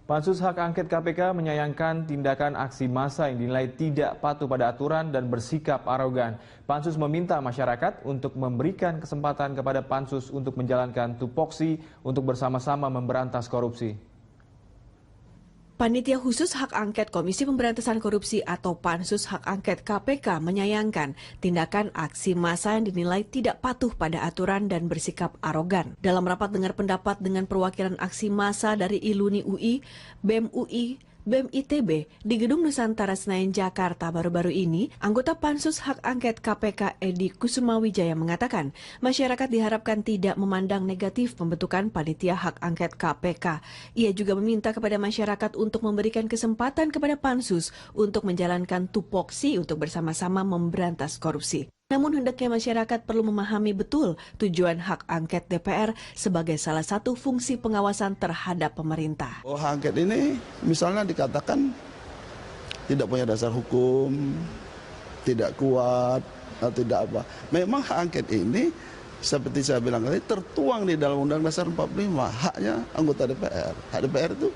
Pansus Hak Angket KPK menyayangkan tindakan aksi massa yang dinilai tidak patuh pada aturan dan bersikap arogan. Pansus meminta masyarakat untuk memberikan kesempatan kepada Pansus untuk menjalankan tupoksi untuk bersama-sama memberantas korupsi. Panitia Khusus Hak Angket Komisi Pemberantasan Korupsi atau Pansus Hak Angket KPK menyayangkan tindakan aksi massa yang dinilai tidak patuh pada aturan dan bersikap arogan. Dalam rapat dengar pendapat dengan perwakilan aksi massa dari ILUNI UI, BEM UI, BEM ITB di Gedung Nusantara Senayan, Jakarta baru-baru ini, anggota Pansus Hak Angket KPK Edi Kusumawijaya mengatakan masyarakat diharapkan tidak memandang negatif pembentukan Panitia Hak Angket KPK. Ia juga meminta kepada masyarakat untuk memberikan kesempatan kepada Pansus untuk menjalankan tupoksi untuk bersama-sama memberantas korupsi. Namun hendaknya masyarakat perlu memahami betul tujuan hak angket DPR sebagai salah satu fungsi pengawasan terhadap pemerintah. Hak angket ini misalnya dikatakan tidak punya dasar hukum, tidak kuat, atau tidak apa. Memang hak angket ini seperti saya bilang tadi tertuang di dalam Undang-Undang Dasar 45, haknya anggota DPR. Hak DPR itu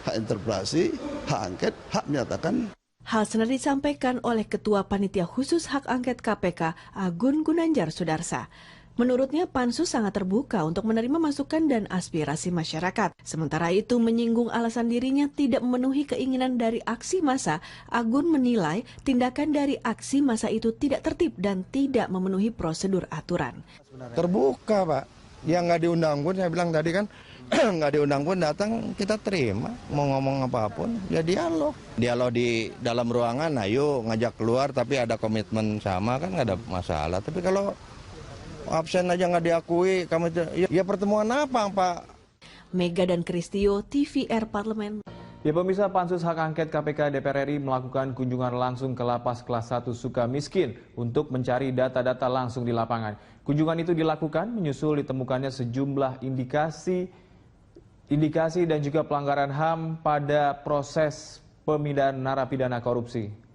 hak interpelasi, hak angket, hak menyatakan. Hal senada disampaikan oleh Ketua Panitia Khusus Hak Angket KPK, Agun Gunanjar Sudarsa. Menurutnya, Pansus sangat terbuka untuk menerima masukan dan aspirasi masyarakat. Sementara itu, menyinggung alasan dirinya tidak memenuhi keinginan dari aksi massa, Agun menilai tindakan dari aksi massa itu tidak tertib dan tidak memenuhi prosedur aturan. Terbuka, Pak. Yang nggak diundang pun, saya bilang tadi kan, nggak diundang pun datang kita terima, mau ngomong apapun ya dialog di dalam ruangan, ayo ngajak keluar tapi ada komitmen sama kan nggak ada masalah. Tapi kalau absen aja nggak diakui, kamu ya pertemuan apa Pak? Mega dan Kristio, TVR Parlemen. Ya pemirsa, Pansus Hak Angket KPK DPR RI melakukan kunjungan langsung ke Lapas Kelas 1 Sukamiskin untuk mencari data-data langsung di lapangan. Kunjungan itu dilakukan menyusul ditemukannya sejumlah indikasi dan juga pelanggaran HAM pada proses pemindahan narapidana korupsi.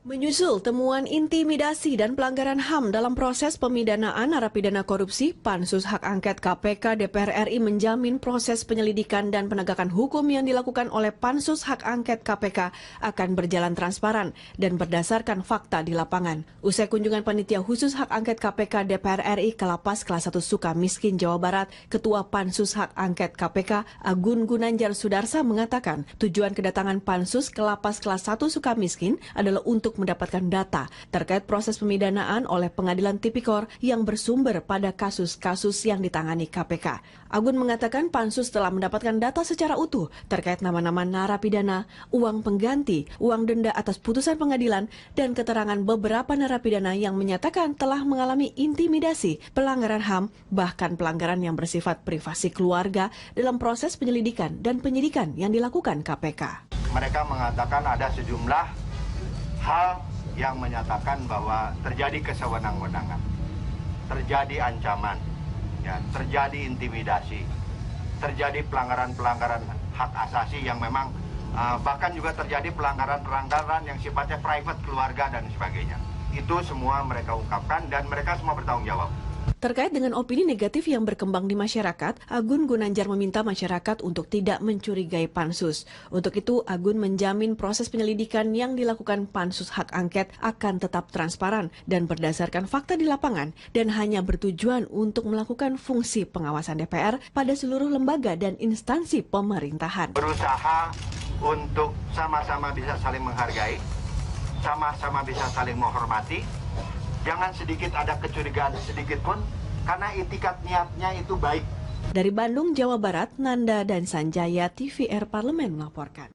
Menyusul temuan intimidasi dan pelanggaran HAM dalam proses pemidanaan narapidana korupsi, Pansus Hak Angket KPK DPR RI menjamin proses penyelidikan dan penegakan hukum yang dilakukan oleh Pansus Hak Angket KPK akan berjalan transparan dan berdasarkan fakta di lapangan. Usai kunjungan Panitia Khusus Hak Angket KPK DPR RI ke Lapas Kelas 1 Sukamiskin, Jawa Barat, Ketua Pansus Hak Angket KPK Agun Gunanjar Sudarsa mengatakan tujuan kedatangan Pansus ke Lapas Kelas 1 Sukamiskin adalah untuk mendapatkan data terkait proses pemidanaan oleh Pengadilan Tipikor yang bersumber pada kasus-kasus yang ditangani KPK. Agun mengatakan Pansus telah mendapatkan data secara utuh terkait nama-nama narapidana, uang pengganti, uang denda atas putusan pengadilan, dan keterangan beberapa narapidana yang menyatakan telah mengalami intimidasi, pelanggaran HAM, bahkan pelanggaran yang bersifat privasi keluarga dalam proses penyelidikan dan penyidikan yang dilakukan KPK. Mereka mengatakan ada sejumlah hal yang menyatakan bahwa terjadi kesewenang-wenangan, terjadi ancaman, ya, terjadi intimidasi, terjadi pelanggaran-pelanggaran hak asasi yang memang bahkan juga terjadi pelanggaran-pelanggaran yang sifatnya private keluarga dan sebagainya. Itu semua mereka ungkapkan dan mereka semua bertanggung jawab. Terkait dengan opini negatif yang berkembang di masyarakat, Agun Gunanjar meminta masyarakat untuk tidak mencurigai Pansus. Untuk itu, Agun menjamin proses penyelidikan yang dilakukan Pansus Hak Angket akan tetap transparan dan berdasarkan fakta di lapangan dan hanya bertujuan untuk melakukan fungsi pengawasan DPR pada seluruh lembaga dan instansi pemerintahan. Berusaha untuk sama-sama bisa saling menghargai, sama-sama bisa saling menghormati. Jangan sedikit ada kecurigaan sedikit pun, karena itikat niatnya itu baik. Dari Bandung, Jawa Barat, Nanda dan Sanjaya, TVR Parlemen melaporkan.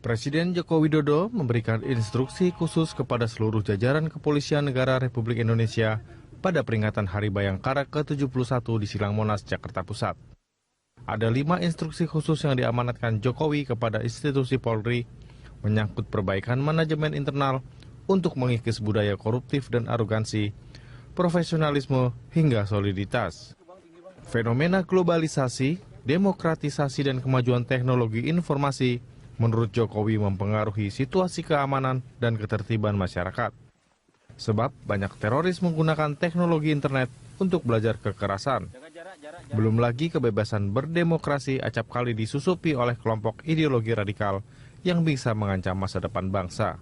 Presiden Joko Widodo memberikan instruksi khusus kepada seluruh jajaran Kepolisian Negara Republik Indonesia pada peringatan Hari Bayangkara ke-71 di Silang Monas, Jakarta Pusat. Ada 5 instruksi khusus yang diamanatkan Jokowi kepada institusi Polri menyangkut perbaikan manajemen internal untuk mengikis budaya koruptif dan arogansi, profesionalisme hingga soliditas. Fenomena globalisasi, demokratisasi dan kemajuan teknologi informasi menurut Jokowi mempengaruhi situasi keamanan dan ketertiban masyarakat. Sebab banyak teroris menggunakan teknologi internet untuk belajar kekerasan. Belum lagi kebebasan berdemokrasi acap kali disusupi oleh kelompok ideologi radikal yang bisa mengancam masa depan bangsa.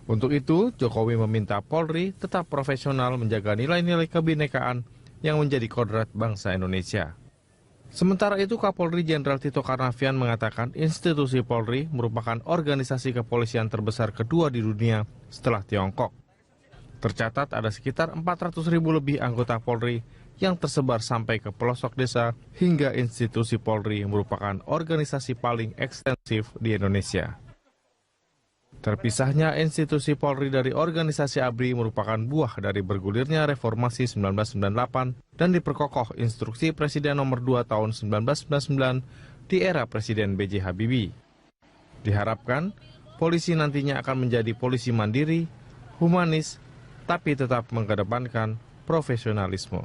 Untuk itu, Jokowi meminta Polri tetap profesional menjaga nilai-nilai kebinekaan yang menjadi kodrat bangsa Indonesia. Sementara itu, Kapolri Jenderal Tito Karnavian mengatakan institusi Polri merupakan organisasi kepolisian terbesar kedua di dunia setelah Tiongkok. Tercatat ada sekitar 400.000 lebih anggota Polri yang tersebar sampai ke pelosok desa hingga institusi Polri merupakan organisasi paling ekstensif di Indonesia. Terpisahnya institusi Polri dari organisasi ABRI merupakan buah dari bergulirnya reformasi 1998 dan diperkokoh instruksi Presiden nomor 2 tahun 1999 di era Presiden B.J. Habibie. Diharapkan, polisi nantinya akan menjadi polisi mandiri, humanis, tapi tetap mengedepankan profesionalisme.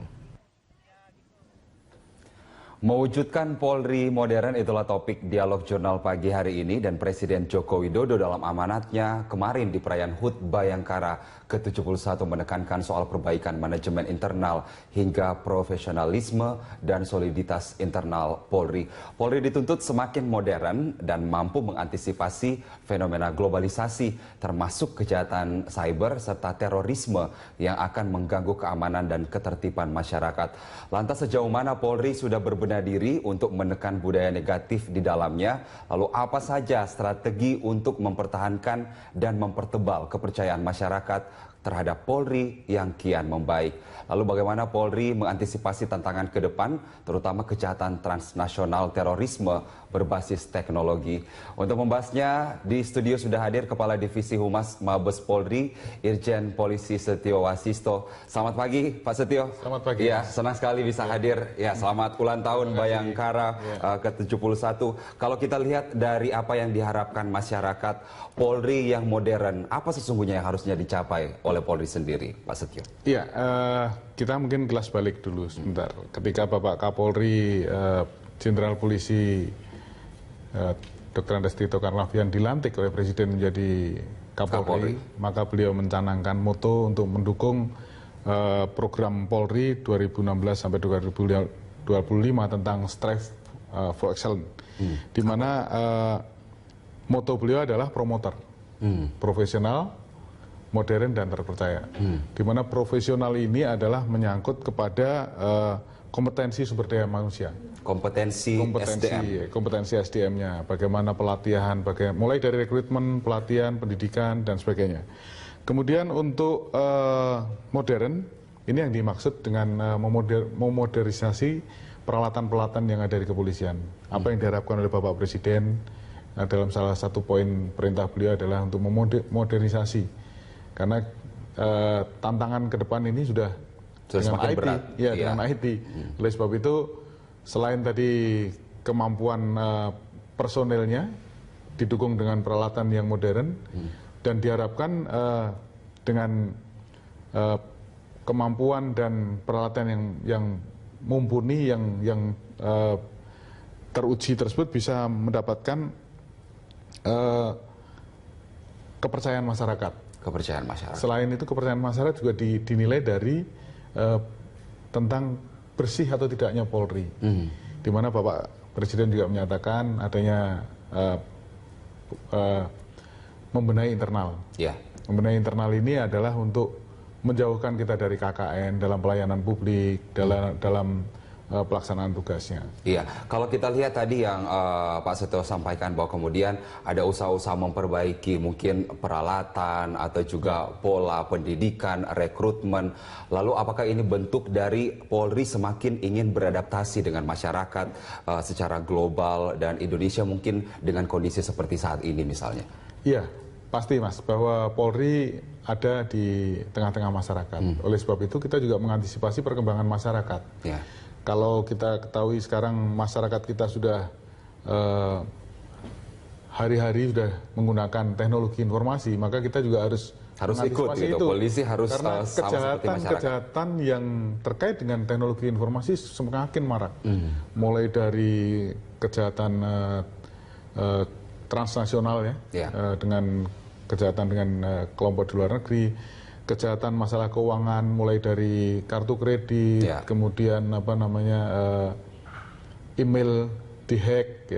Mewujudkan Polri modern itulah topik dialog jurnal pagi hari ini, dan Presiden Joko Widodo dalam amanatnya kemarin di perayaan HUT Bayangkara ke-71 menekankan soal perbaikan manajemen internal hingga profesionalisme dan soliditas internal Polri. Polri dituntut semakin modern dan mampu mengantisipasi fenomena globalisasi termasuk kejahatan cyber serta terorisme yang akan mengganggu keamanan dan ketertiban masyarakat. Lantas sejauh mana Polri sudah berbenah diri untuk menekan budaya negatif di dalamnya? Lalu apa saja strategi untuk mempertahankan dan mempertebal kepercayaan masyarakat terhadap Polri yang kian membaik? Lalu bagaimana Polri mengantisipasi tantangan ke depan, terutama kejahatan transnasional terorisme berbasis teknologi? Untuk membahasnya, di studio sudah hadir Kepala Divisi Humas Mabes Polri, Irjen Polisi Setio Wasisto. Selamat pagi, Pak Setio. Selamat pagi. Ya, senang sekali bisa hadir. Ya, selamat ulang tahun Bayangkara ke-71. Kalau kita lihat dari apa yang diharapkan masyarakat, Polri yang modern, apa sesungguhnya yang harusnya dicapai oleh Polri sendiri, Pak Setio? Iya, kita mungkin kelas balik dulu sebentar. Ketika Bapak Kapolri Jenderal Polisi Dr. Andes Tito Karnavian dilantik oleh Presiden menjadi Kapolri, maka beliau mencanangkan moto untuk mendukung program Polri 2016 sampai 2025 tentang Strive for Excellence, di mana moto beliau adalah promoter, profesional, modern dan terpercaya. Di mana profesional ini adalah menyangkut kepada kompetensi sumber daya manusia. Kompetensi SDM. Kompetensi SDM-nya, bagaimana pelatihan, mulai dari rekrutmen, pelatihan, pendidikan dan sebagainya. Kemudian untuk modern, ini yang dimaksud dengan memodernisasi peralatan-peralatan yang ada di kepolisian. Apa yang diharapkan oleh Bapak Presiden dalam salah satu poin perintah beliau adalah untuk memodernisasi. Karena tantangan ke depan ini sudah dengan IT, berat. Dengan IT. Oleh sebab itu, selain tadi kemampuan personelnya didukung dengan peralatan yang modern, dan diharapkan dengan kemampuan dan peralatan yang mumpuni, yang teruji tersebut bisa mendapatkan kepercayaan masyarakat. Kepercayaan masyarakat. Selain itu, kepercayaan masyarakat juga dinilai dari tentang bersih atau tidaknya Polri. Di mana Bapak Presiden juga menyatakan adanya membenahi internal. Membenahi internal ini adalah untuk menjauhkan kita dari KKN dalam pelayanan publik, dalam pelaksanaan tugasnya. Iya, kalau kita lihat tadi yang Pak Setio sampaikan bahwa kemudian ada usaha-usaha memperbaiki mungkin peralatan atau juga pola pendidikan, rekrutmen. Lalu apakah ini bentuk dari Polri semakin ingin beradaptasi dengan masyarakat secara global dan Indonesia mungkin dengan kondisi seperti saat ini misalnya? Iya, pasti Mas, bahwa Polri ada di tengah-tengah masyarakat. Oleh sebab itu kita juga mengantisipasi perkembangan masyarakat. Kalau kita ketahui sekarang masyarakat kita sudah hari-hari sudah menggunakan teknologi informasi, maka kita juga harus ikut gitu. Polisi harus karena sama seperti masyarakat. kejahatan yang terkait dengan teknologi informasi semakin marak. Mulai dari kejahatan transnasional dengan kejahatan dengan kelompok di luar negeri, kejahatan masalah keuangan mulai dari kartu kredit, kemudian email dihack,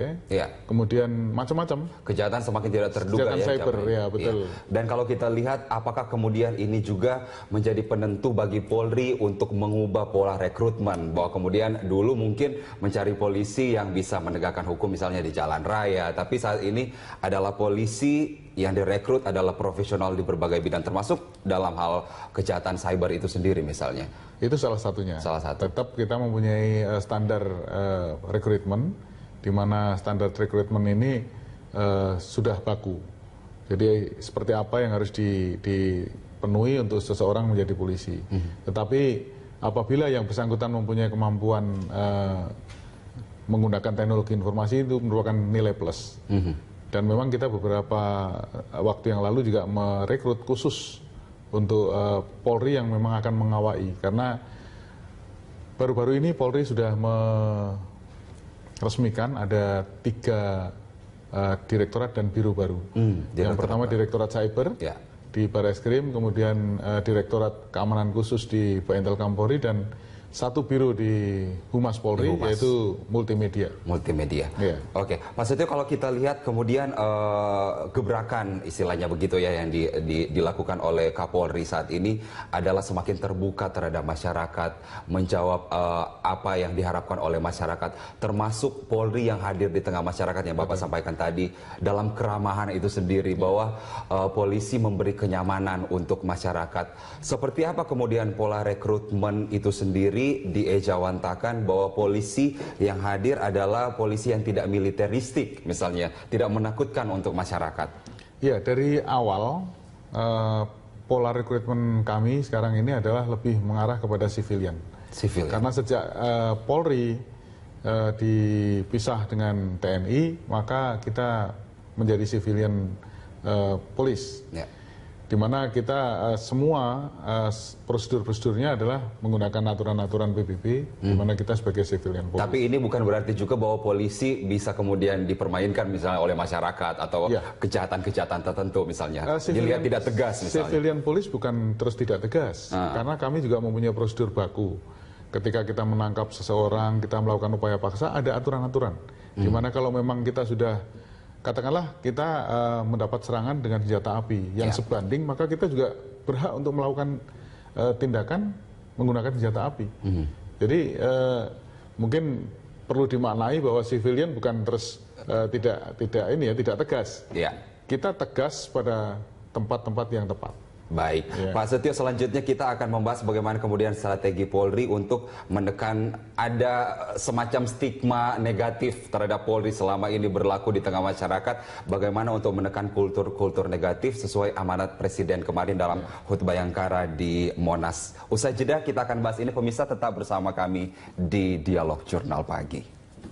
kemudian macam-macam. Kejahatan semakin tidak terduga kejahatan cyber, betul. Dan kalau kita lihat, apakah kemudian ini juga menjadi penentu bagi Polri untuk mengubah pola rekrutmen, bahwa kemudian dulu mungkin mencari polisi yang bisa menegakkan hukum misalnya di jalan raya, tapi saat ini adalah polisi yang direkrut adalah profesional di berbagai bidang, termasuk dalam hal kejahatan cyber itu sendiri misalnya. Itu salah satunya. Salah satu. Tetap kita mempunyai standar rekrutmen, di mana standar rekrutmen ini sudah baku. Jadi seperti apa yang harus dipenuhi untuk seseorang menjadi polisi. Tetapi apabila yang bersangkutan mempunyai kemampuan menggunakan teknologi informasi, itu merupakan nilai plus. Dan memang kita beberapa waktu yang lalu juga merekrut khusus untuk Polri yang memang akan mengawai. Karena baru-baru ini Polri sudah resmikan ada 3 direktorat dan biro baru. Yang pertama Direktorat Cyber di Barreskrim, kemudian Direktorat Keamanan Khusus di Baintel Kampolri, dan 1 biro di Humas Polri, yaitu multimedia. Oke, Pak Setio, kalau kita lihat kemudian gebrakan istilahnya begitu ya yang dilakukan oleh Kapolri saat ini adalah semakin terbuka terhadap masyarakat, menjawab apa yang diharapkan oleh masyarakat, termasuk Polri yang hadir di tengah masyarakat yang Bapak sampaikan tadi, dalam keramahan itu sendiri, bahwa polisi memberi kenyamanan untuk masyarakat. Seperti apa kemudian pola rekrutmen itu sendiri diejawantakan, bahwa polisi yang hadir adalah polisi yang tidak militeristik misalnya, tidak menakutkan untuk masyarakat? Ya, dari awal pola rekrutmen kami sekarang ini adalah lebih mengarah kepada sivilian. Karena sejak Polri dipisah dengan TNI, maka kita menjadi civilian police. Di mana kita semua prosedur-prosedurnya adalah menggunakan aturan-aturan PBB, di mana kita sebagai civilian police. Tapi ini bukan berarti juga bahwa polisi bisa kemudian dipermainkan misalnya oleh masyarakat atau kejahatan-kejahatan tertentu misalnya. Dilihat tidak tegas misalnya. Civilian police bukan terus tidak tegas, karena kami juga mempunyai prosedur baku. Ketika kita menangkap seseorang, kita melakukan upaya paksa, ada aturan-aturan. Di mana kalau memang kita sudah, katakanlah kita mendapat serangan dengan senjata api yang sebanding, maka kita juga berhak untuk melakukan tindakan menggunakan senjata api. Jadi mungkin perlu dimaknai bahwa civilian bukan terus tidak tegas. Kita tegas pada tempat-tempat yang tepat. Baik, Pak Setio, selanjutnya kita akan membahas bagaimana kemudian strategi Polri untuk menekan ada semacam stigma negatif terhadap Polri selama ini berlaku di tengah masyarakat. Bagaimana untuk menekan kultur-kultur negatif sesuai amanat Presiden kemarin dalam HUT Bayangkara di Monas. Usai jeda kita akan bahas ini, pemirsa tetap bersama kami di Dialog Jurnal Pagi.